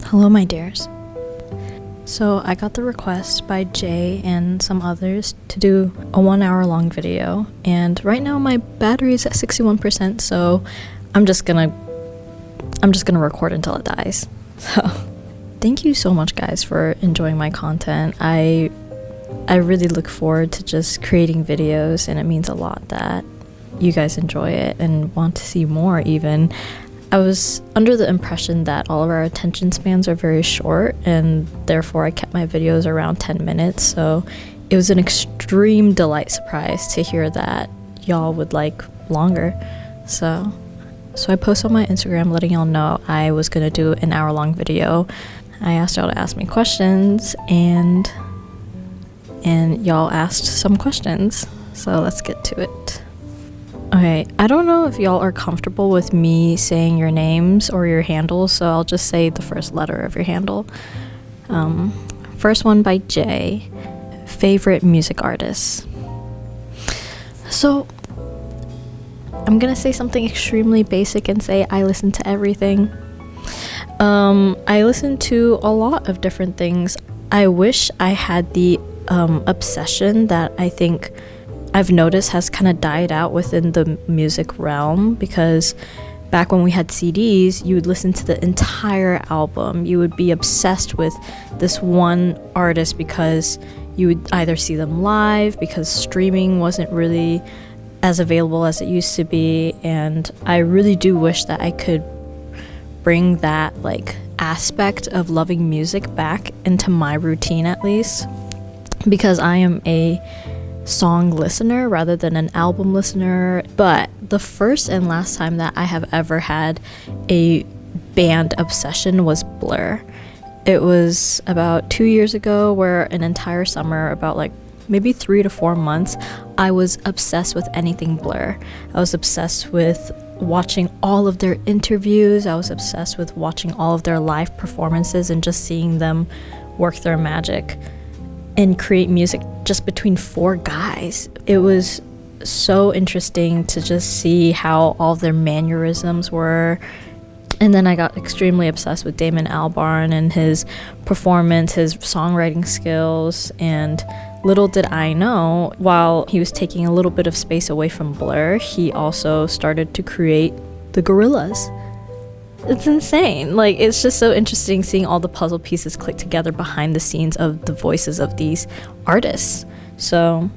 Hello, my dears. So I got the request by Jay and some others to do a 1 hour long video, and right now my battery is at 61%, so I'm just gonna record until it dies. So thank you so much, guys, for enjoying my content. I really look forward to just creating videos, and it means a lot that you guys enjoy it and want to see more even. I was under the impression that all of our attention spans are very short, and therefore I kept my videos around 10 minutes, so it was an extreme delight surprise to hear that y'all would like longer. So I posted on my Instagram letting y'all know I was gonna do an hour-long video. I asked y'all to ask me questions, and y'all asked some questions, so let's get to it. Okay, I don't know if y'all are comfortable with me saying your names or your handles, so I'll just say the first letter of your handle. First one by Jay, favorite music artists. So I'm gonna say something extremely basic and say I listen to everything. I listen to a lot of different things. I wish I had the obsession that I think I've noticed has kind of died out within the music realm, because back when we had CDs, you would listen to the entire album. You would be obsessed with this one artist because you would either see them live, because streaming wasn't really as available as it used to be. And I really do wish that I could bring that like aspect of loving music back into my routine, at least, because I am a song listener rather than an album listener. But the first and last time that I have ever had a band obsession was Blur. It was about 2 years ago, where an entire summer, about like maybe 3 to 4 months, I was obsessed with anything Blur. I was obsessed with watching all of their interviews. I was obsessed with watching all of their live performances and just seeing them work their magic and create music just between 4 guys. It was so interesting to just see how all of their mannerisms were. And then I got extremely obsessed with Damon Albarn and his performance, his songwriting skills. And little did I know, while he was taking a little bit of space away from Blur, he also started to create the Gorillaz. It's insane. Like, it's just so interesting seeing all the puzzle pieces click together behind the scenes of the voices of these artists. So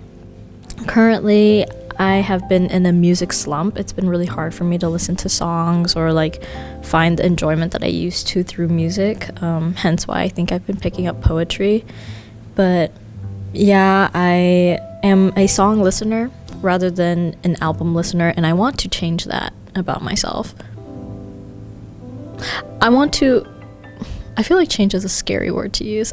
currently I have been in a music slump. It's been really hard for me to listen to songs or like find the enjoyment that I used to through music. Hence why I think I've been picking up poetry. But yeah, I am a song listener rather than an album listener, and I want to change that about myself. I feel like change is a scary word to use.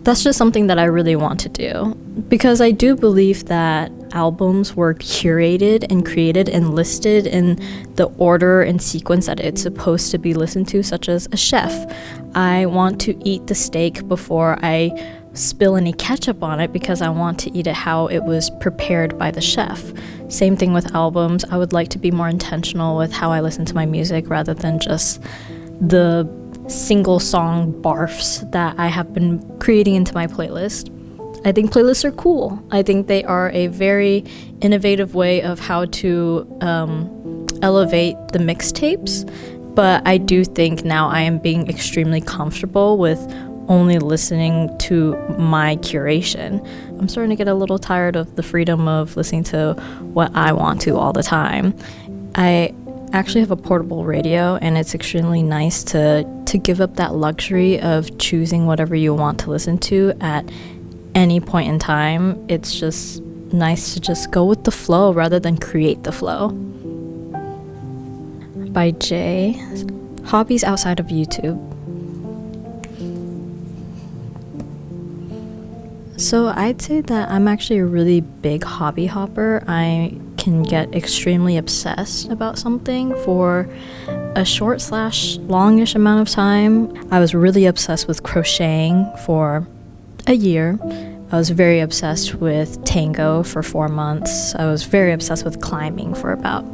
That's just something that I really want to do, because I do believe that albums were curated and created and listed in the order and sequence that it's supposed to be listened to, such as a chef. I want to eat the steak before I spill any ketchup on it, because I want to eat it how it was prepared by the chef. Same thing with albums. I would like to be more intentional with how I listen to my music rather than just the single song barfs that I have been creating into my playlist. I think playlists are cool. I think they are a very innovative way of how to elevate the mixtapes, but I do think now I am being extremely comfortable with only listening to my curation. I'm starting to get a little tired of the freedom of listening to what I want to all the time. I actually have a portable radio, and it's extremely nice to give up that luxury of choosing whatever you want to listen to at any point in time. It's just nice to just go with the flow rather than create the flow. By Jay, hobbies outside of YouTube. So I'd say that I'm actually a really big hobby hopper. I can get extremely obsessed about something for a short/longish amount of time. I was really obsessed with crocheting for a year. I was very obsessed with tango for 4 months. I was very obsessed with climbing for about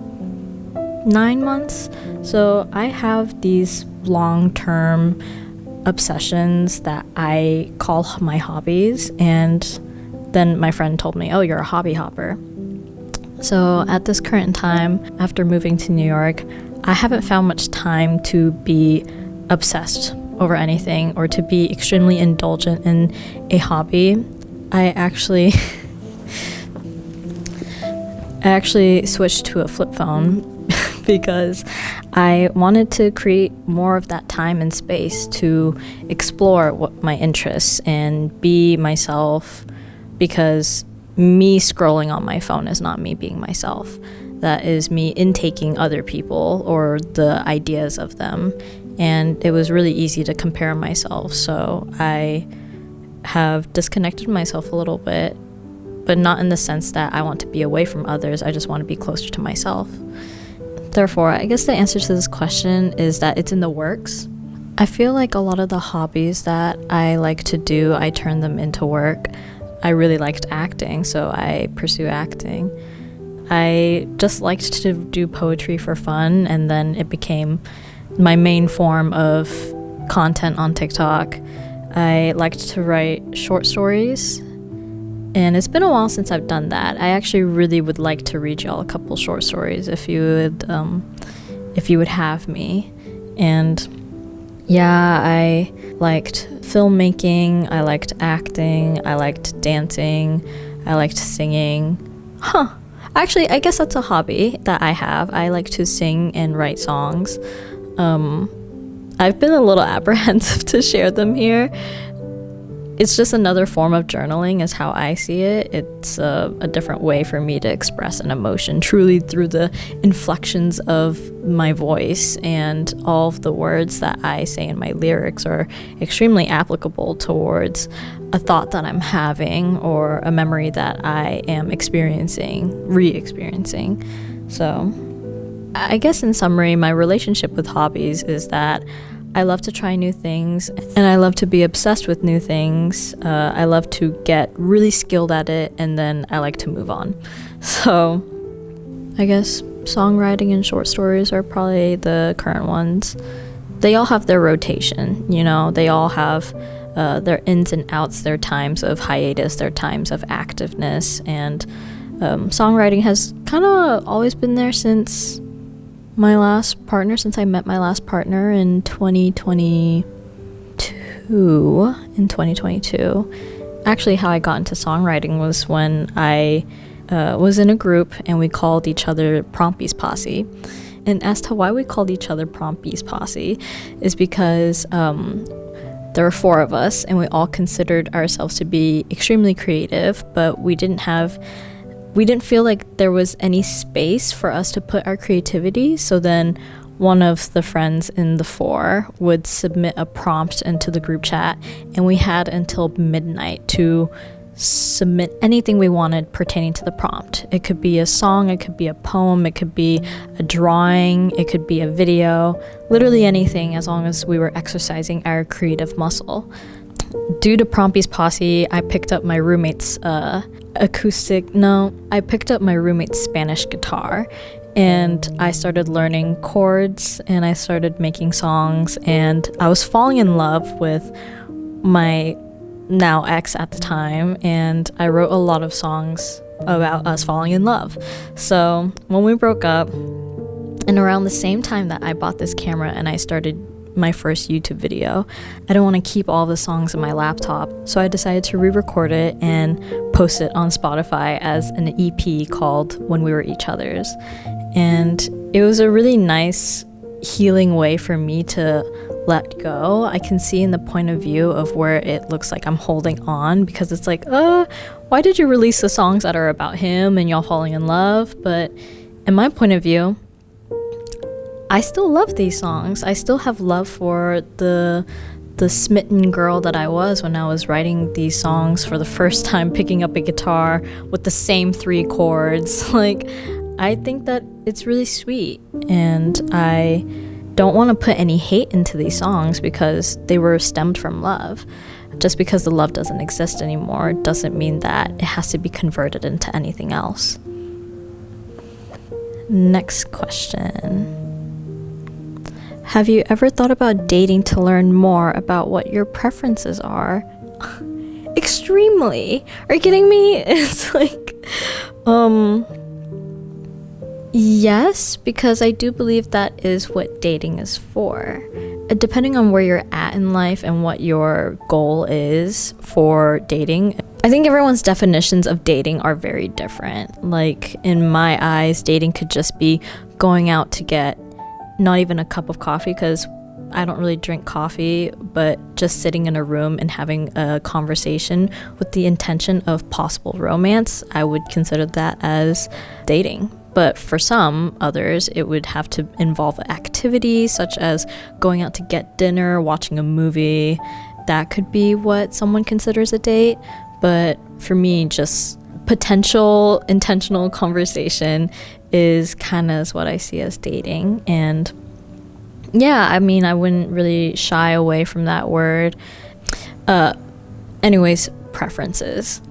9 months. So I have these long-term obsessions that I call my hobbies, and then my friend told me, oh, you're a hobby hopper. So at this current time, after moving to New York, I haven't found much time to be obsessed over anything or to be extremely indulgent in a hobby. I actually switched to a flip phone because I wanted to create more of that time and space to explore what my interests and be myself, because me scrolling on my phone is not me being myself. That is me intaking other people or the ideas of them. And it was really easy to compare myself. So I have disconnected myself a little bit, but not in the sense that I want to be away from others. I just want to be closer to myself. Therefore, I guess the answer to this question is that it's in the works. I feel like a lot of the hobbies that I like to do, I turn them into work. I really liked acting, so I pursue acting. I just liked to do poetry for fun, and then it became my main form of content on TikTok. I liked to write short stories, and it's been a while since I've done that. I actually really would like to read y'all a couple short stories if you would have me. And yeah, I liked filmmaking, I liked acting, I liked dancing, I liked singing. Actually, I guess that's a hobby that I have. I like to sing and write songs. I've been a little apprehensive to share them here. It's just another form of journaling is how I see it. It's a different way for me to express an emotion truly through the inflections of my voice, and all of the words that I say in my lyrics are extremely applicable towards a thought that I'm having or a memory that I am re-experiencing. So I guess in summary, my relationship with hobbies is that I love to try new things, and I love to be obsessed with new things. I love to get really skilled at it, and then I like to move on. So I guess songwriting and short stories are probably the current ones. They all have their rotation, they all have their ins and outs, their times of hiatus, their times of activeness, and songwriting has kind of always been there since I met my last partner in 2022. Actually, how I got into songwriting was when I was in a group and we called each other Promptbees Posse. And as to why we called each other Promptbees Posse is because there were 4 of us and we all considered ourselves to be extremely creative, but we didn't feel like there was any space for us to put our creativity. So then one of the friends in the 4 would submit a prompt into the group chat, and we had until midnight to submit anything we wanted pertaining to the prompt. It could be a song, it could be a poem, it could be a drawing, it could be a video, literally anything, as long as we were exercising our creative muscle. Due to Promptbees Posse, I picked up my roommate's Spanish guitar, and I started learning chords, and I started making songs, and I was falling in love with my now ex at the time, and I wrote a lot of songs about us falling in love. So when we broke up, and around the same time that I bought this camera and I started my first YouTube video, I don't want to keep all the songs in my laptop, so I decided to re-record it and post it on Spotify as an EP called When We Were Each Other's. And it was a really nice healing way for me to let go. I can see in the point of view of where it looks like I'm holding on, because it's like, why did you release the songs that are about him and y'all falling in love? But in my point of view, I still love these songs. I still have love for the smitten girl that I was when I was writing these songs for the first time, picking up a guitar with the same 3 chords. Like, I think that it's really sweet, and I don't want to put any hate into these songs because they were stemmed from love. Just because the love doesn't exist anymore doesn't mean that it has to be converted into anything else. Next question. Have you ever thought about dating to learn more about what your preferences are? Extremely. Are you kidding me? It's like, yes, because I do believe that is what dating is for. Depending on where you're at in life and what your goal is for dating, I think everyone's definitions of dating are very different. Like, in my eyes, dating could just be going out to get not even a cup of coffee, because I don't really drink coffee, but just sitting in a room and having a conversation with the intention of possible romance. I would consider that as dating. But for some others, it would have to involve activities such as going out to get dinner, watching a movie. That could be what someone considers a date. But for me, just potential intentional conversation is kind of what I see as dating. And yeah, I mean, I wouldn't really shy away from that word. Anyways, preferences.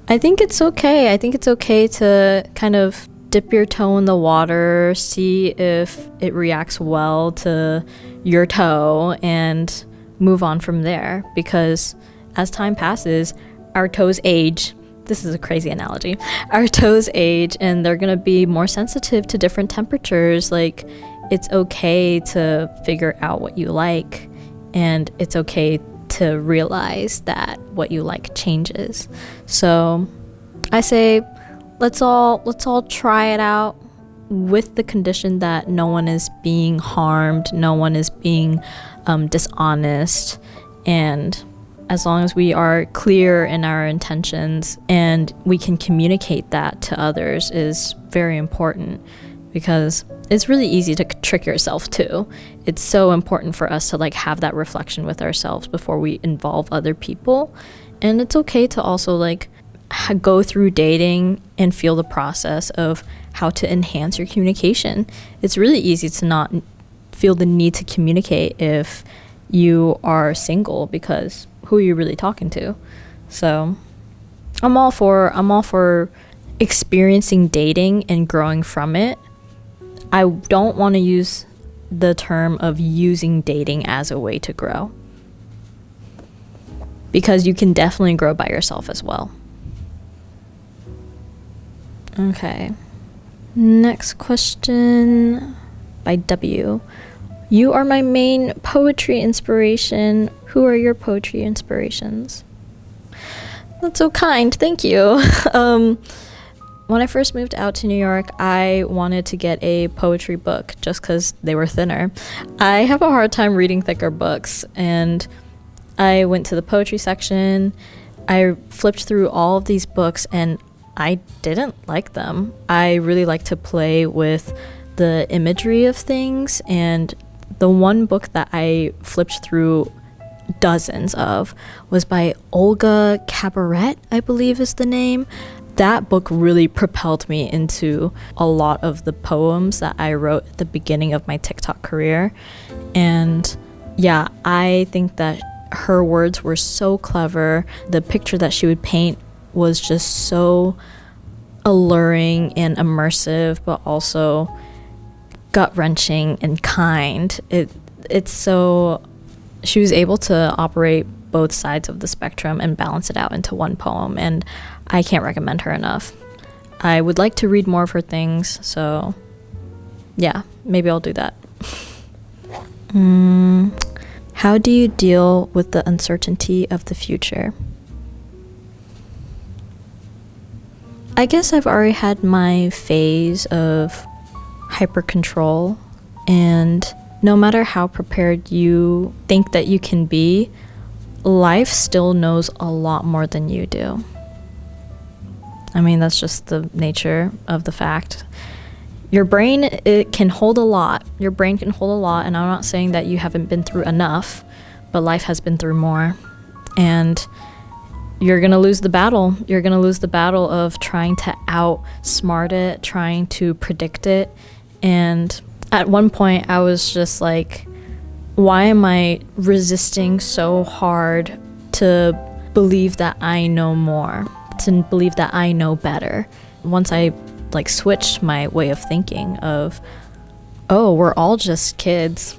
I think it's okay. I think it's okay to kind of dip your toe in the water, see if it reacts well to your toe, and move on from there. Because as time passes, our toes age. This is a crazy analogy. Our toes age and they're gonna be more sensitive to different temperatures. Like, it's okay to figure out what you like, and it's okay to realize that what you like changes. So I say, let's all try it out with the condition that no one is being harmed, no one is being dishonest, and as long as we are clear in our intentions and we can communicate that to others is very important, because it's really easy to trick yourself too. It's so important for us to like have that reflection with ourselves before we involve other people. And it's okay to also like go through dating and feel the process of how to enhance your communication. It's really easy to not feel the need to communicate if you are single, because who are you really talking to? So I'm all for experiencing dating and growing from it. I don't want to use the term of using dating as a way to grow, because you can definitely grow by yourself as well. Okay. Next question by W. You are my main poetry inspiration. Who are your poetry inspirations? That's so kind. Thank you. When I first moved out to New York, I wanted to get a poetry book just because they were thinner. I have a hard time reading thicker books, and I went to the poetry section. I flipped through all of these books, and I didn't like them. I really like to play with the imagery of things, and the one book that I flipped through dozens of was by Olga Cabaret, I believe is the name. That book really propelled me into a lot of the poems that I wrote at the beginning of my TikTok career. And yeah, I think that her words were so clever. The picture that she would paint was just so alluring and immersive, but also gut-wrenching and kind. It's so, she was able to operate both sides of the spectrum and balance it out into one poem, and I can't recommend her enough. I would like to read more of her things, so yeah, maybe I'll do that. How do you deal with the uncertainty of the future? I guess I've already had my phase of hyper control, and no matter how prepared you think that you can be, life still knows a lot more than you do. I mean, that's just the nature of the fact. Your brain, it can hold a lot. Your brain can hold a lot, and I'm not saying that you haven't been through enough, but life has been through more. And you're gonna lose the battle. You're gonna lose the battle of trying to outsmart it, trying to predict it. And at one point, I was just like, why am I resisting so hard to believe that I know more, to believe that I know better? Once I like switched my way of thinking of, oh, we're all just kids.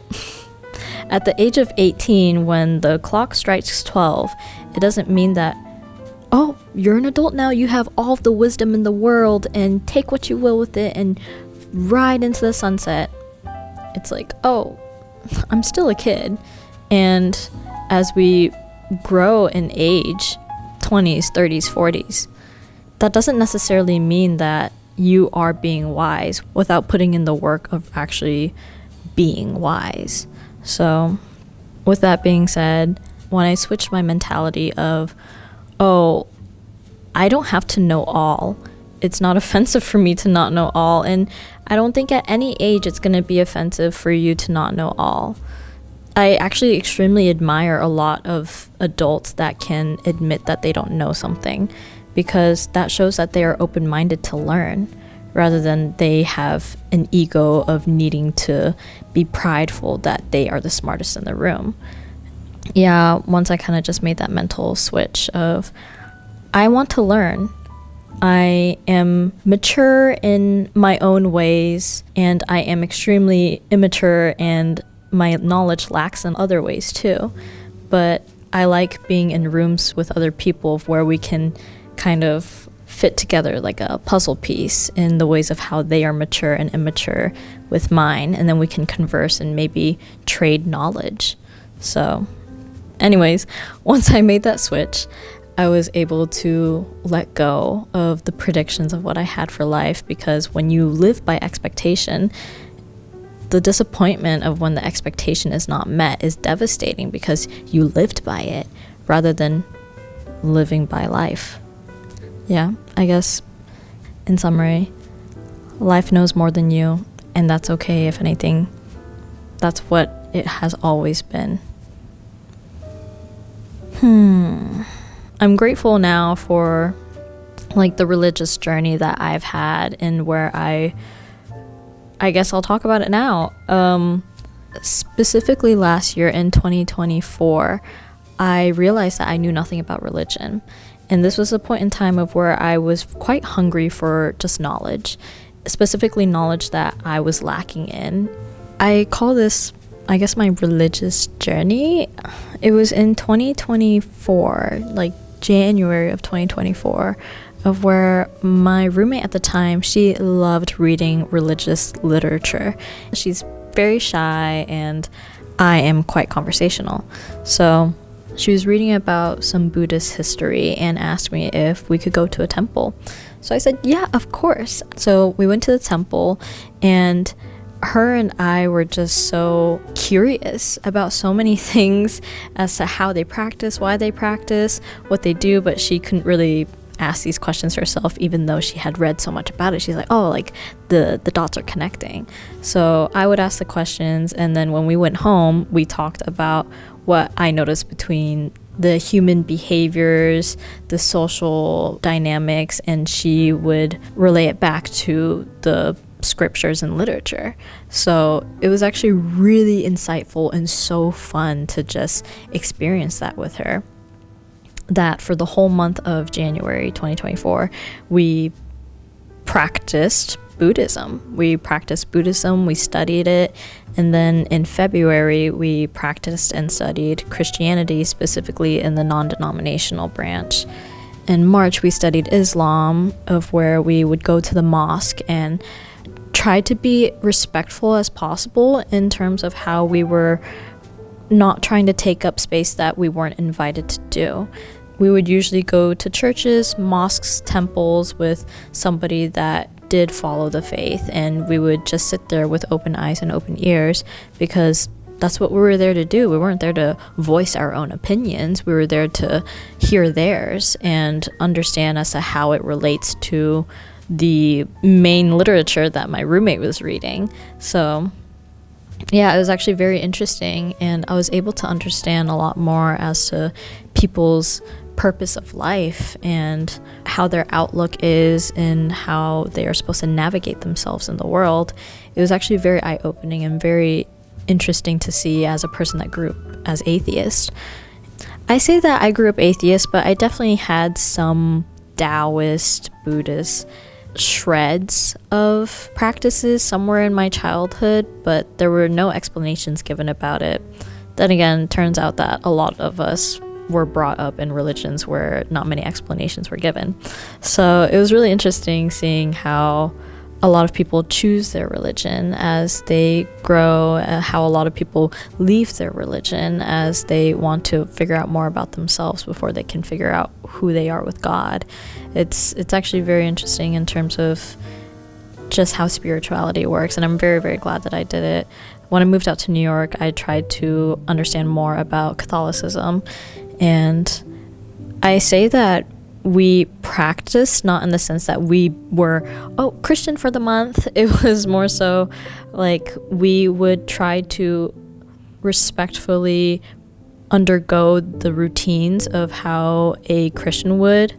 At the age of 18, when the clock strikes 12, it doesn't mean that, oh, you're an adult now, you have all of the wisdom in the world and take what you will with it and ride into the sunset. It's like, oh, I'm still a kid. And as we grow in age, 20s, 30s, 40s, that doesn't necessarily mean that you are being wise without putting in the work of actually being wise. So with that being said, when I switched my mentality of, oh, I don't have to know all. It's not offensive for me to not know all. And I don't think at any age it's going to be offensive for you to not know all. I actually extremely admire a lot of adults that can admit that they don't know something, because that shows that they are open-minded to learn rather than they have an ego of needing to be prideful that they are the smartest in the room. Yeah, once I kind of just made that mental switch of, I want to learn. I am mature in my own ways, and I am extremely immature, and my knowledge lacks in other ways too. But I like being in rooms with other people where we can kind of fit together like a puzzle piece in the ways of how they are mature and immature with mine, and then we can converse and maybe trade knowledge. So anyways, once I made that switch, I was able to let go of the predictions of what I had for life, because when you live by expectation, the disappointment of when the expectation is not met is devastating because you lived by it rather than living by life. Yeah, I guess in summary, life knows more than you, and that's okay. If anything, that's what it has always been. I'm grateful now for like the religious journey that I've had, and where I guess I'll talk about it now. Specifically last year in 2024, I realized that I knew nothing about religion. And this was a point in time of where I was quite hungry for just knowledge, specifically knowledge that I was lacking in. I call this, I guess, my religious journey. It was in 2024, like January of 2024, of where my roommate at the time, she loved reading religious literature. She's very shy, and I am quite conversational. So she was reading about some Buddhist history and asked me if we could go to a temple. So I said, yeah, of course. So we went to the temple, and her and I were just so curious about so many things as to how they practice, why they practice, what they do, but she couldn't really ask these questions herself, even though she had read so much about it. She's like, oh, like the dots are connecting. So I would ask the questions, and then when we went home, we talked about what I noticed between the human behaviors, the social dynamics, and she would relay it back to the scriptures and literature. So it was actually really insightful and so fun to just experience that with her. That for the whole month of January 2024, we practiced Buddhism. We studied it, and then in February we practiced and studied Christianity, specifically in the non-denominational branch. In March we studied Islam, of where we would go to the mosque and try to be respectful as possible in terms of how we were not trying to take up space that we weren't invited to do. We would usually go to churches, mosques, temples with somebody that did follow the faith, and we would just sit there with open eyes and open ears, because that's what we were there to do. We weren't there to voice our own opinions. We were there to hear theirs and understand as to how it relates to the main literature that my roommate was reading. So yeah, it was actually very interesting, and I was able to understand a lot more as to people's purpose of life and how their outlook is and how they are supposed to navigate themselves in the world. It was actually very eye-opening and very interesting to see as a person that grew up as atheist. I say that I grew up atheist, but I definitely had some Taoist, Buddhist shreds of practices somewhere in my childhood, but there were no explanations given about it. Then again, it turns out that a lot of us were brought up in religions where not many explanations were given. So it was really interesting seeing how a lot of people choose their religion as they grow, how a lot of people leave their religion as they want to figure out more about themselves before they can figure out who they are with God. It's actually very interesting in terms of just how spirituality works, and I'm very, very glad that I did it. When I moved out to New York, I tried to understand more about Catholicism, and I say that we practice not in the sense that we were Christian for the month. It was more so like we would try to respectfully undergo the routines of how a Christian would,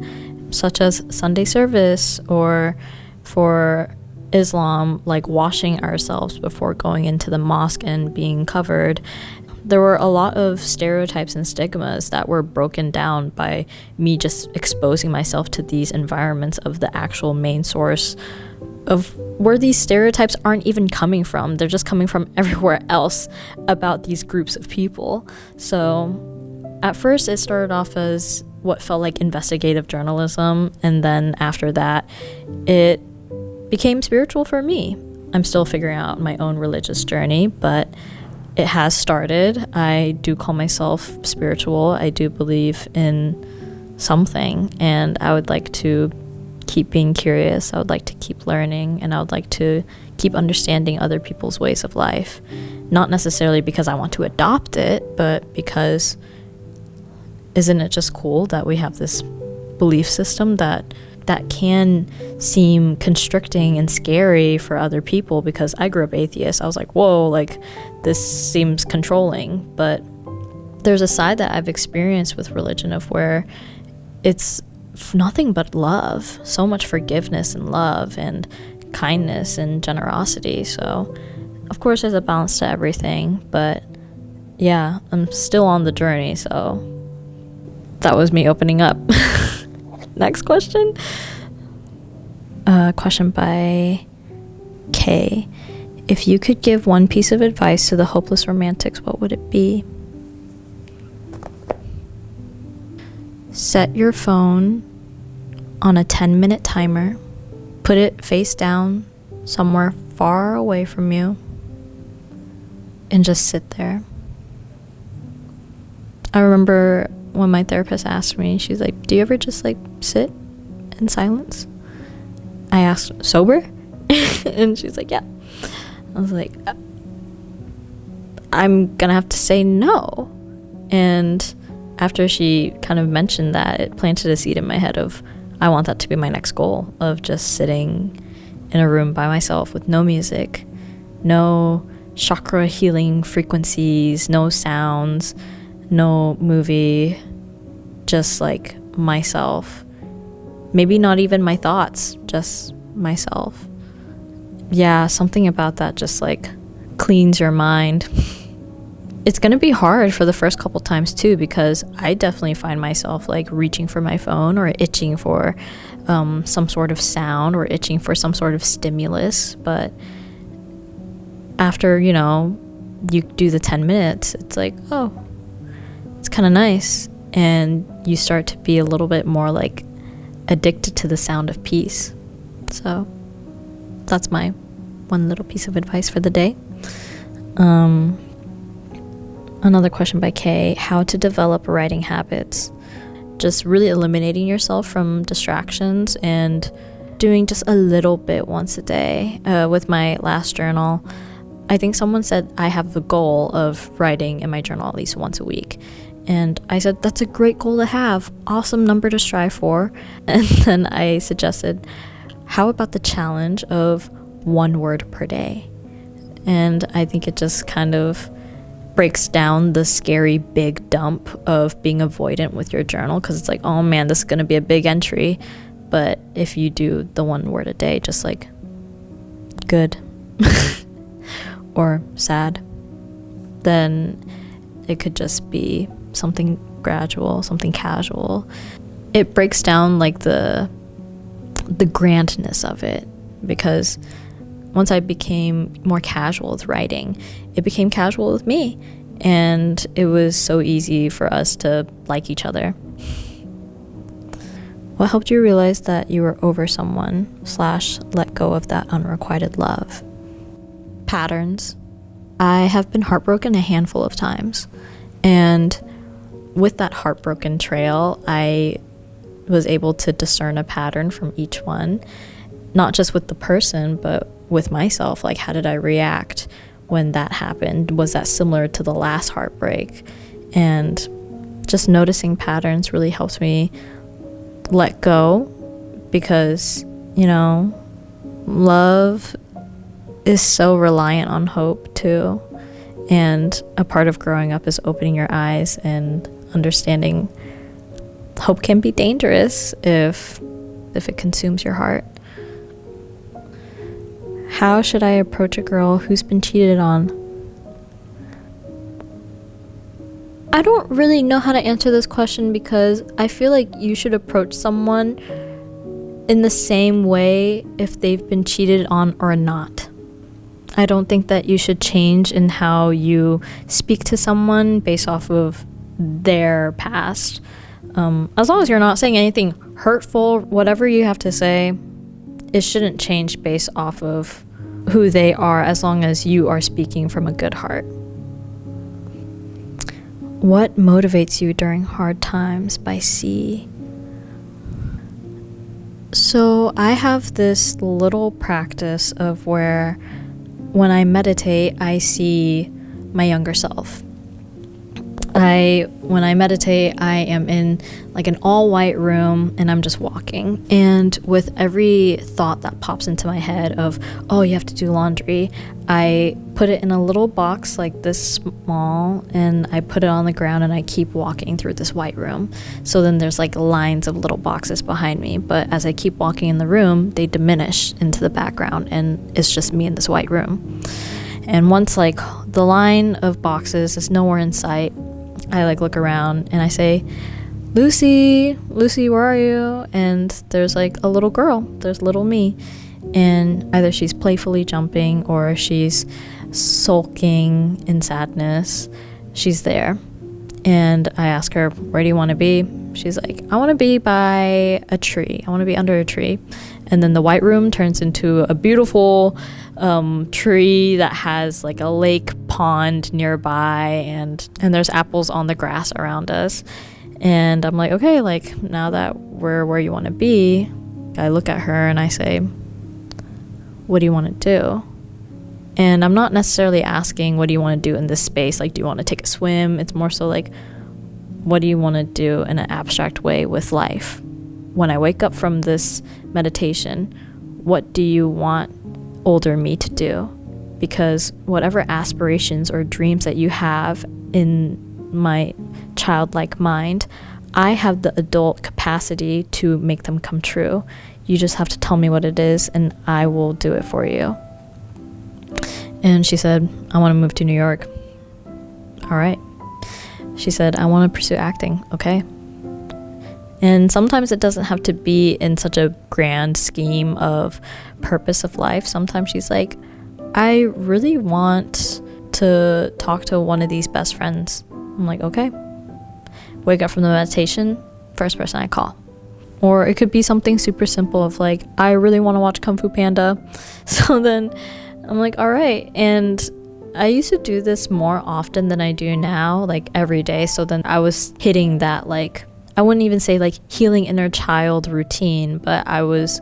such as Sunday service, or for Islam, like washing ourselves before going into the mosque and being covered. There were a lot of stereotypes and stigmas that were broken down by me just exposing myself to these environments of the actual main source of where these stereotypes aren't even coming from. They're just coming from everywhere else about these groups of people. So at first it started off as what felt like investigative journalism, and then after that it became spiritual for me. I'm still figuring out my own religious journey, but it has started. I do call myself spiritual. I do believe in something, and I would like to keep being curious. I would like to keep learning, and I would like to keep understanding other people's ways of life. Not necessarily because I want to adopt it, but because isn't it just cool that we have this belief system that can seem constricting and scary for other people? Because I grew up atheist. I was like, whoa, like this seems controlling. But there's a side that I've experienced with religion of where it's nothing but love, so much forgiveness and love and kindness and generosity. So of course there's a balance to everything, but yeah, I'm still on the journey. So that was me opening up. Next question. Question by K. If you could give one piece of advice to the hopeless romantics, what would it be? Set your phone on a 10-minute timer. Put it face down somewhere far away from you and just sit there. I remember when my therapist asked me, she's like, do you ever just like sit in silence? I asked, sober? And she's like, yeah. I was like, I'm gonna have to say no. And after she kind of mentioned that, it planted a seed in my head of, I want that to be my next goal, of just sitting in a room by myself with no music, no chakra healing frequencies, no sounds, no movie, just like myself. Maybe not even my thoughts, just myself. Yeah, something about that just like cleans your mind. It's gonna be hard for the first couple times too, because I definitely find myself like reaching for my phone or itching for some sort of sound or itching for some sort of stimulus. But after, you do the 10 minutes, it's like, oh, it's kind of nice. And you start to be a little bit more like addicted to the sound of peace. So that's my one little piece of advice for the day. Another question by Kay: how to develop writing habits. Just really eliminating yourself from distractions and doing just a little bit once a day. With my last journal, I think someone said I have the goal of writing in my journal at least once a week. And I said, that's a great goal to have. Awesome number to strive for. And then I suggested, how about the challenge of 1 word per day? And I think it just kind of breaks down the scary big dump of being avoidant with your journal, because it's like, oh man, this is going to be a big entry. But if you do the 1 word a day, just like good or sad, then it could just be something gradual, something casual. It breaks down like the the grandness of it, because once I became more casual with writing, it became casual with me, and it was so easy for us to like each other. What helped you realize that you were over someone / let go of that unrequited love? Patterns. I have been heartbroken a handful of times, and with that heartbroken trail, I was able to discern a pattern from each one, not just with the person, but with myself. Like, how did I react when that happened? Was that similar to the last heartbreak? And just noticing patterns really helps me let go, because, you know, love is so reliant on hope too. And a part of growing up is opening your eyes and understanding hope can be dangerous if it consumes your heart. How should I approach a girl who's been cheated on? I don't really know how to answer this question, because I feel like you should approach someone in the same way if they've been cheated on or not. I don't think that you should change in how you speak to someone based off of their past. As long as you're not saying anything hurtful, whatever you have to say, it shouldn't change based off of who they are, as long as you are speaking from a good heart. What motivates you during hard times? By C. So I have this little practice of where when I meditate, I see my younger self. When I meditate, I am in like an all-white room, and I'm just walking. And with every thought that pops into my head of, oh, you have to do laundry, I put it in a little box like this small, and I put it on the ground, and I keep walking through this white room. So then there's like lines of little boxes behind me, but as I keep walking in the room, they diminish into the background, and it's just me in this white room. And once like the line of boxes is nowhere in sight, I like look around and I say, Lucy, where are you? And there's like a little girl, there's little me. And either she's playfully jumping or she's sulking in sadness. She's there. And I ask her, where do you want to be? She's like, I want to be by a tree. I want to be under a tree. And then the white room turns into a beautiful tree that has like a lake pond nearby, and there's apples on the grass around us. And I'm like, okay, like now that we're where you want to be, I look at her and I say, what do you want to do? And I'm not necessarily asking, what do you want to do in this space? Like, do you want to take a swim? It's more so like, what do you want to do in an abstract way with life? When I wake up from this meditation, what do you want older me to do? Because whatever aspirations or dreams that you have in my childlike mind, I have the adult capacity to make them come true. You just have to tell me what it is, and I will do it for you. And she said, I want to move to New York. All right. She said, I want to pursue acting. Okay. And sometimes it doesn't have to be in such a grand scheme of purpose of life. Sometimes she's like, I really want to talk to one of these best friends. I'm like, okay. Wake up from the meditation, first person I call. Or it could be something super simple of like, I really want to watch Kung Fu Panda. So then I'm like, all right. And I used to do this more often than I do now, like every day. So then I was hitting that, like, I wouldn't even say like healing inner child routine, but I was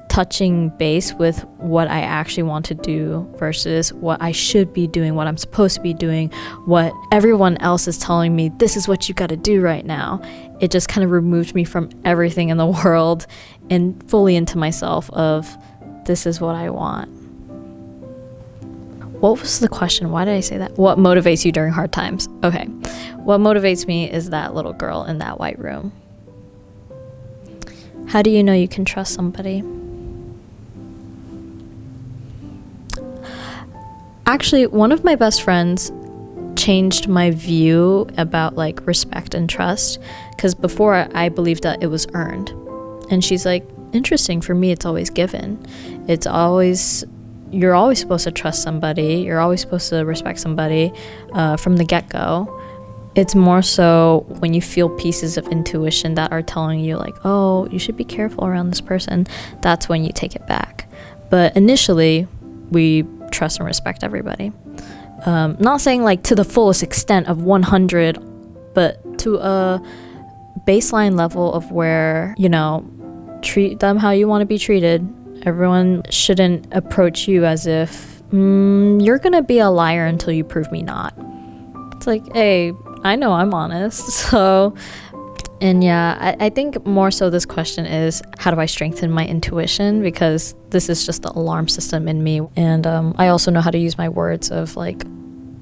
touching base with what I actually want to do versus what I should be doing, what I'm supposed to be doing, what everyone else is telling me, this is what you got to do right now. It just kind of removed me from everything in the world and fully into myself of, this is what I want. What was the question? Why did I say that? What motivates you during hard times? Okay. What motivates me is that little girl in that white room. How do you know you can trust somebody? Actually, one of my best friends changed my view about like respect and trust, because before I believed that it was earned. And she's like, interesting. For me, it's always given. You're always supposed to trust somebody. You're always supposed to respect somebody from the get-go. It's more so when you feel pieces of intuition that are telling you like, oh, you should be careful around this person. That's when you take it back. But initially, we trust and respect everybody. Not saying like to the fullest extent of 100, but to a baseline level of where, treat them how you want to be treated. Everyone shouldn't approach you as if you're gonna be a liar until you prove me not. It's like, hey, I know I'm honest. So, and yeah, I think more so this question is, how do I strengthen my intuition? Because this is just the alarm system in me. And I also know how to use my words of like,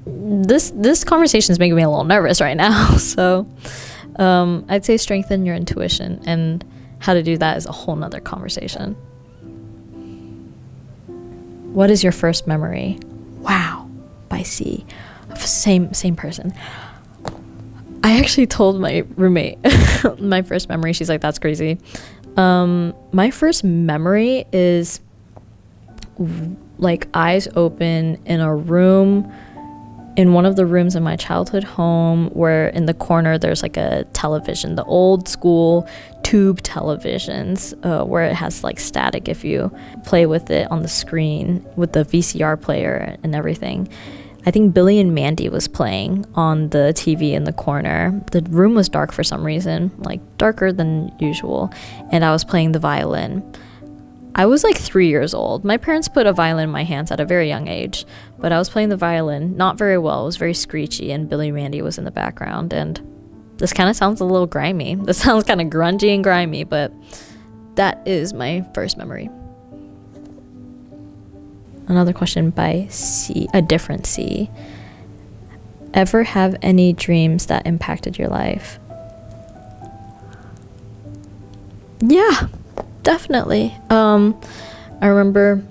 this conversation is making me a little nervous right now. So I'd say strengthen your intuition, and how to do that is a whole nother conversation. What is your first memory? Wow, by C. Same person. I actually told my roommate my first memory. She's like, that's crazy. My first memory is like eyes open in a room, in one of the rooms in my childhood home, where in the corner there's like a television, the old school tube televisions, where it has like static if you play with it on the screen with the VCR player and everything. I think Billy and Mandy was playing on the TV in the corner. The room was dark for some reason, like darker than usual, and I was playing the violin. I was like 3 years old. My parents put a violin in my hands at a very young age, but I was playing the violin not very well. It was very screechy, and Billy and Mandy was in the background. And this kind of sounds a little grimy. This sounds kind of grungy and grimy, but that is my first memory. Another question by C, a different C. Ever have any dreams that impacted your life? Yeah, definitely. I remember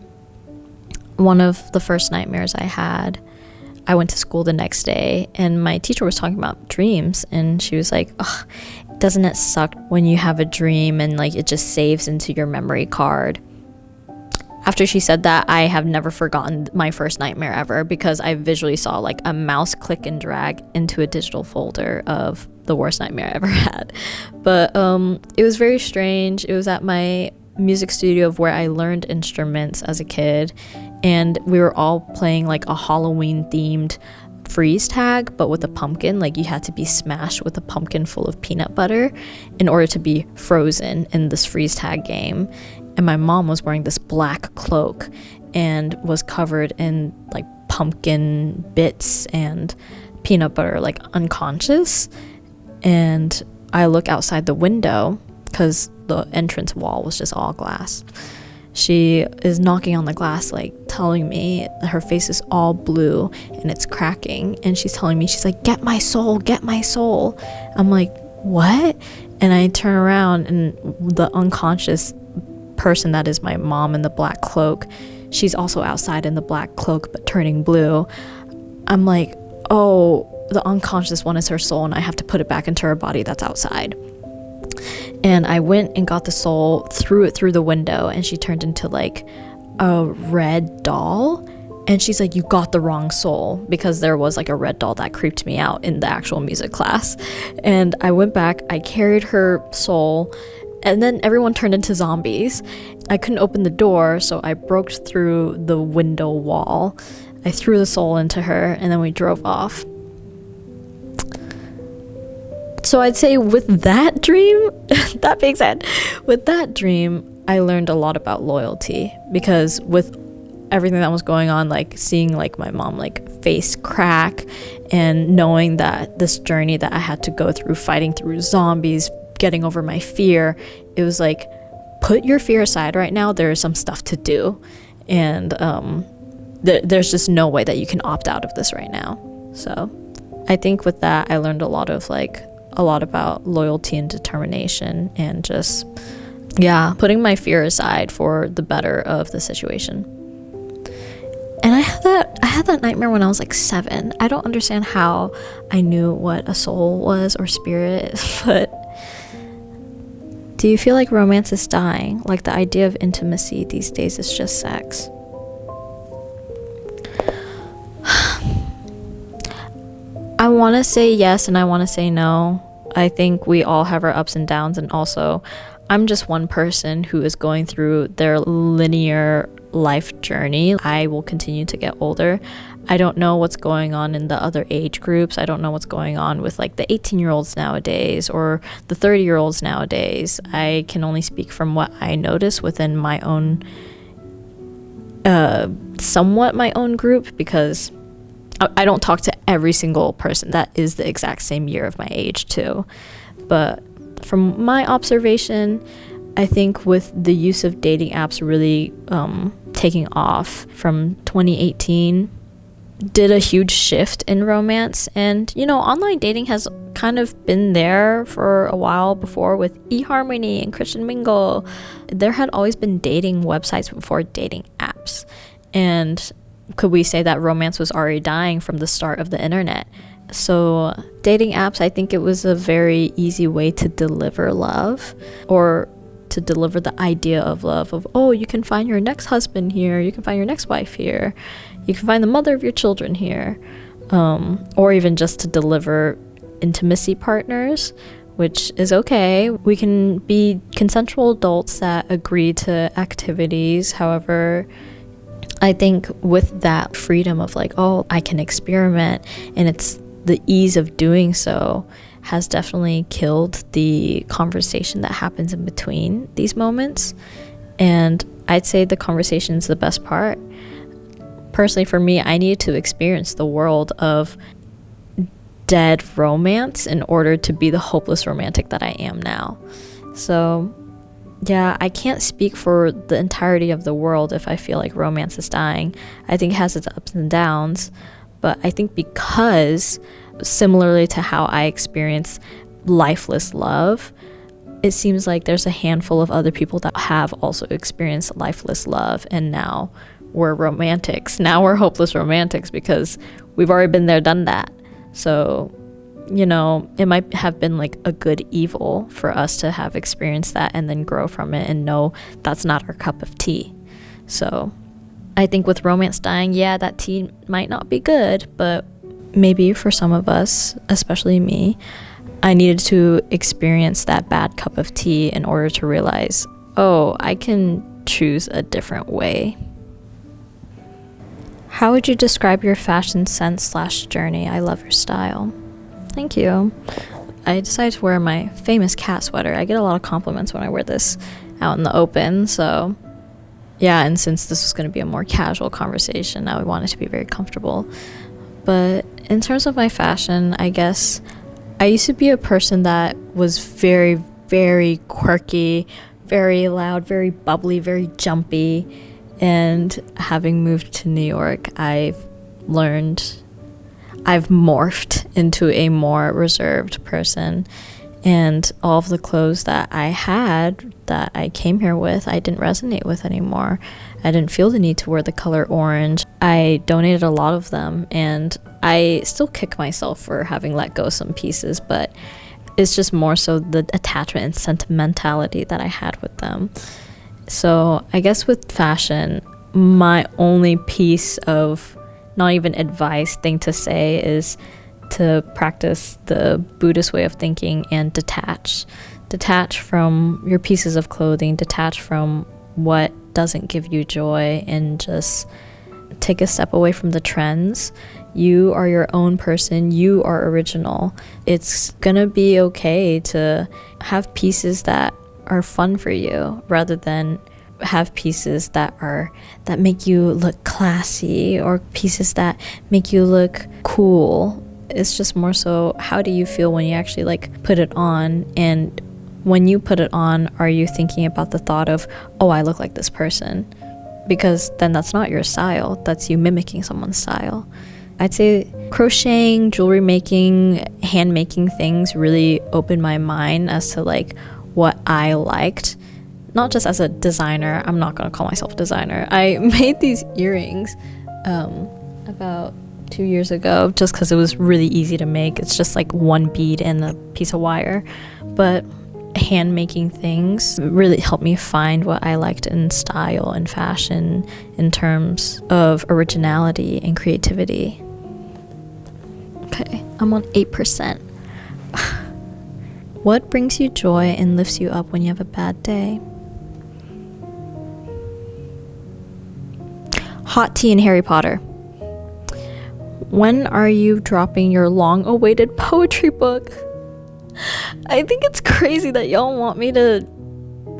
one of the first nightmares I had. I went to school the next day, and my teacher was talking about dreams, and she was like, ugh, doesn't it suck when you have a dream and like it just saves into your memory card? After she said that, I have never forgotten my first nightmare ever, because I visually saw like a mouse click and drag into a digital folder of the worst nightmare I ever had. But it was very strange. It was at my music studio of where I learned instruments as a kid, and we were all playing like a Halloween themed freeze tag, but with a pumpkin. Like you had to be smashed with a pumpkin full of peanut butter in order to be frozen in this freeze tag game. And my mom was wearing this black cloak and was covered in like pumpkin bits and peanut butter, like unconscious. And I look outside the window because the entrance wall was just all glass. She is knocking on the glass, like telling me her face is all blue and it's cracking. And she's telling me, she's like, get my soul, get my soul. I'm like, what? And I turn around, and the unconscious person that is my mom in the black cloak, she's also outside in the black cloak but turning blue. I'm like, oh, the unconscious one is her soul, and I have to put it back into her body that's outside. And I went and got the soul, threw it through the window, and she turned into like a red doll. And she's like, you got the wrong soul, because there was like a red doll that creeped me out in the actual music class. And I went back, I carried her soul, and then everyone turned into zombies. I couldn't open the door, so I broke through the window wall. I threw the soul into her, and then we drove off. So I'd say with that dream, that being said, with that dream, I learned a lot about loyalty, because with everything that was going on, like seeing like my mom like face crack, and knowing that this journey that I had to go through, fighting through zombies, getting over my fear, it was like, put your fear aside right now. There is some stuff to do, and there's just no way that you can opt out of this right now. So I think with that, I learned a lot about loyalty and determination, and just putting my fear aside for the better of the situation. And I had that nightmare when I was like 7. I don't understand how I knew what a soul was or spirit, but Do you feel like romance is dying? Like the idea of intimacy these days is just sex? I want to say yes and I want to say no. I think we all have our ups and downs, and also I'm just one person who is going through their linear life journey. I will continue to get older. I don't know what's going on in the other age groups. I don't know what's going on with like the 18-year-olds nowadays or the 30-year-olds nowadays. I can only speak from what I notice within my own somewhat my own group, because I don't talk to every single person that is the exact same year of my age too. But from my observation, I think with the use of dating apps really taking off from 2018 did a huge shift in romance. And online dating has kind of been there for a while before with eHarmony and Christian Mingle. There had always been dating websites before dating apps. And could we say that romance was already dying from the start of the internet? So dating apps, I think it was a very easy way to deliver love, or to deliver the idea of love, of, oh, you can find your next husband here, you can find your next wife here, you can find the mother of your children here, or even just to deliver intimacy partners, which is okay. We can be consensual adults that agree to activities. However, I think with that freedom of like, oh, I can experiment, and it's the ease of doing so has definitely killed the conversation that happens in between these moments. And I'd say the conversation is the best part. Personally, for me, I needed to experience the world of dead romance in order to be the hopeless romantic that I am now. So yeah, I can't speak for the entirety of the world if I feel like romance is dying. I think it has its ups and downs, but I think because, similarly to how I experience lifeless love, it seems like there's a handful of other people that have also experienced lifeless love, and now we're romantics. Now we're hopeless romantics because we've already been there, done that. So it might have been like a good evil for us to have experienced that and then grow from it and know that's not our cup of tea. So I think with romance dying, yeah, that tea might not be good, but maybe for some of us, especially me, I needed to experience that bad cup of tea in order to realize, oh, I can choose a different way. How would you describe your fashion sense/journey? I love your style. Thank you. I decided to wear my famous cat sweater. I get a lot of compliments when I wear this out in the open, so yeah, and since this was going to be a more casual conversation, I wanted to be very comfortable. But in terms of my fashion, I guess I used to be a person that was very, very quirky, very loud, very bubbly, very jumpy. And having moved to New York, I've morphed into a more reserved person, and all of the clothes that I had that I came here with, I didn't resonate with anymore. I didn't feel the need to wear the color orange. I donated a lot of them, and I still kick myself for having let go some pieces, but it's just more so the attachment and sentimentality that I had with them. So I guess with fashion, my only piece of not even advice thing to say is to practice the Buddhist way of thinking and detach from your pieces of clothing, detach from what doesn't give you joy, and just take a step away from the trends. You are your own person, you are original. It's gonna be okay to have pieces that are fun for you rather than have pieces that make you look classy, or pieces that make you look cool. It's just more so, how do you feel when you actually like put it on? And when you put it on, are you thinking about the thought of, oh, I look like this person? Because then that's not your style, that's you mimicking someone's style. I'd say crocheting, jewelry making, hand making things really opened my mind as to like what I liked. Not just as a designer, I'm not gonna call myself a designer. I made these earrings about 2 years ago just because it was really easy to make. It's just like one bead and a piece of wire. But hand making things really helped me find what I liked in style and fashion in terms of originality and creativity. Okay, I'm on 8%. What brings you joy and lifts you up when you have a bad day? Hot tea and Harry Potter. When are you dropping your long-awaited poetry book? I think it's crazy that y'all want me to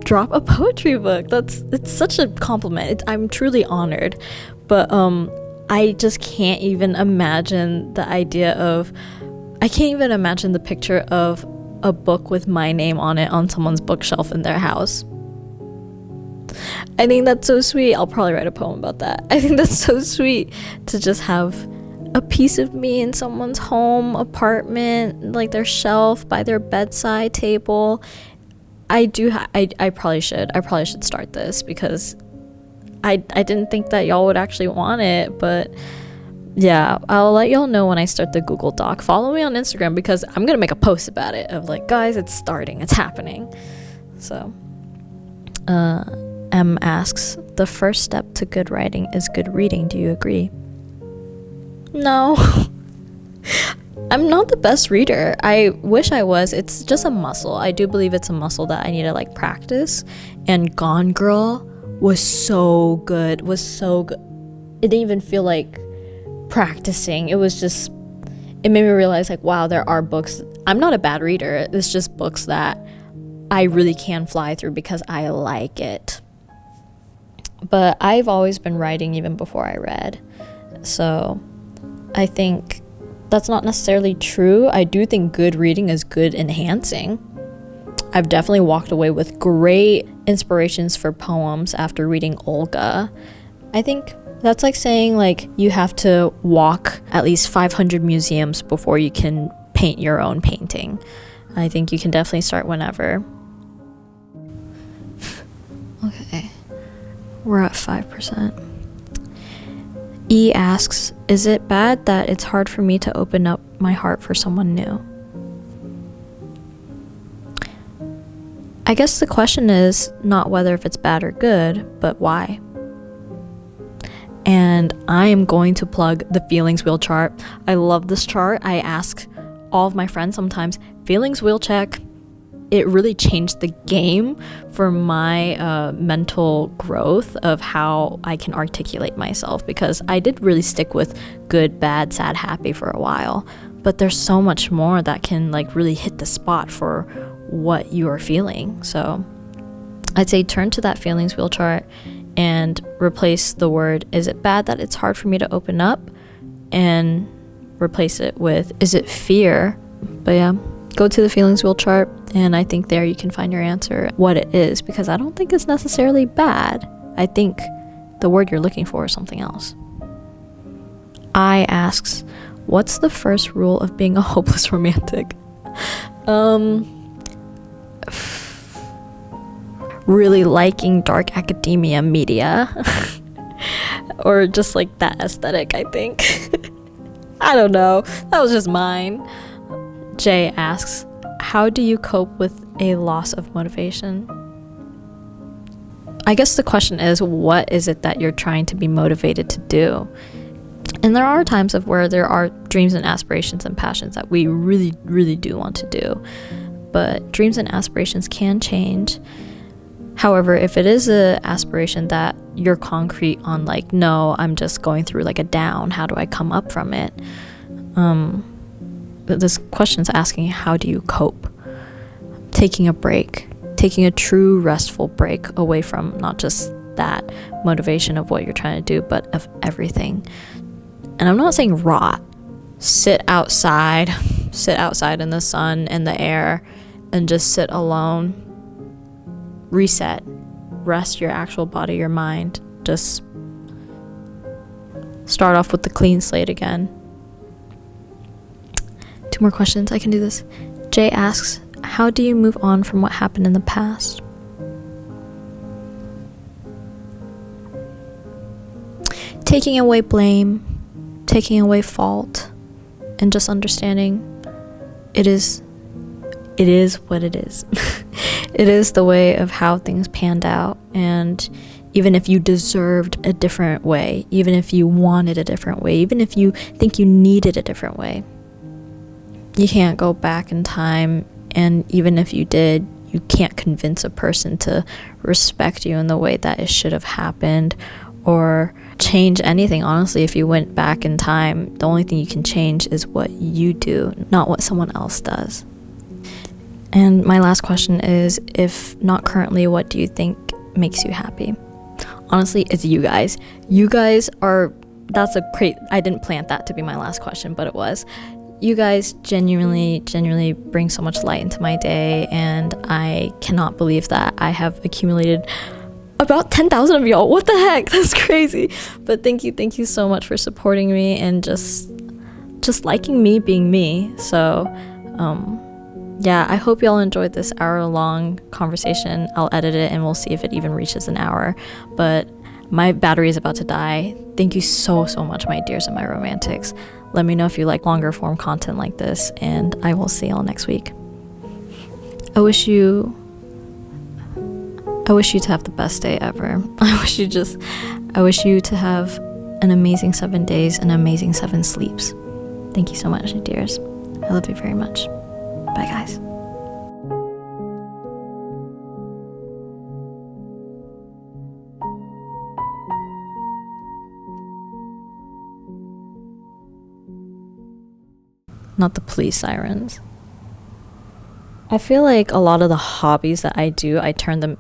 drop a poetry book. It's such a compliment. I'm truly honored. But I just can't even imagine the picture of a book with my name on it on someone's bookshelf in their house. I think that's so sweet. I'll probably write a poem about that. I think that's so sweet to just have a piece of me in someone's home, apartment, like their shelf, by their bedside table. I probably should start this, because I didn't think that y'all would actually want it, but yeah, I'll let y'all know when I start the Google Doc. Follow me on Instagram, because I'm gonna make a post about it of like, guys, it's starting, it's happening. So M asks, the first step to good writing is good reading. Do you agree? No. I'm not the best reader. I wish I was. It's just a muscle. I do believe it's a muscle that I need to like practice. And Gone Girl was so good. It didn't even feel like practicing. It made me realize like, wow, there are books. I'm not a bad reader. It's just books that I really can fly through because I like it. But I've always been writing even before I read. So I think that's not necessarily true. I do think good reading is good enhancing. I've definitely walked away with great inspirations for poems after reading Olga. I think that's like saying like you have to walk at least 500 museums before you can paint your own painting. I think you can definitely start whenever. Okay, we're at 5%. E asks, is it bad that it's hard for me to open up my heart for someone new? I guess the question is not whether if it's bad or good, but why. And I am going to plug the feelings wheel chart. I love this chart. I ask all of my friends sometimes, feelings wheel check. It really changed the game for my mental growth of how I can articulate myself, because I did really stick with good, bad, sad, happy for a while. But there's so much more that can like really hit the spot for what you are feeling. So I'd say turn to that feelings wheel chart and replace the word, is it bad that it's hard for me to open up? And replace it with, is it fear? But yeah, go to the feelings wheel chart, and I think there you can find your answer, what it is, because I don't think it's necessarily bad. I think the word you're looking for is something else. I asks, what's the first rule of being a hopeless romantic? Really liking dark academia media or just like that aesthetic, I think. I don't know, that was just mine. Jay asks, how do you cope with a loss of motivation? I guess the question is, what is it that you're trying to be motivated to do? And there are times of where there are dreams and aspirations and passions that we really, really do want to do. But dreams and aspirations can change. However, if it is an aspiration that you're concrete on, like, no, I'm just going through like a down, how do I come up from it? This question's asking, how do you cope? Taking a break, taking a true restful break away from not just that motivation of what you're trying to do, but of everything. And I'm not saying rot. Sit outside in the sun and the air, and just sit alone. Reset, rest your actual body, your mind. Just start off with the clean slate again. 2 more questions, I can do this. Jay asks, how do you move on from what happened in the past? Taking away blame, taking away fault, and just understanding it is what it is. It is the way of how things panned out, and even if you deserved a different way, even if you wanted a different way, even if you think you needed a different way, you can't go back in time, and even if you did, you can't convince a person to respect you in the way that it should have happened, or change anything. Honestly, if you went back in time, the only thing you can change is what you do, not what someone else does. And my last question is, if not currently, what do you think makes you happy? Honestly, it's you guys. You guys are, I didn't plant that to be my last question, but it was. You guys genuinely bring so much light into my day, and I cannot believe that I have accumulated about 10,000 of y'all. What the heck? That's crazy. But thank you so much for supporting me and just liking me being me. So, yeah, I hope y'all enjoyed this hour-long conversation. I'll edit it and we'll see if it even reaches an hour. But my battery is about to die. Thank you so much, my dears and my romantics. Let me know if you like longer form content like this, and I will see y'all next week. I wish you to have the best day ever. I wish you to have an amazing 7 days and amazing 7 sleeps. Thank you so much, my dears. I love you very much. Bye, guys. Not the police sirens. I feel like a lot of the hobbies that I do, I turn them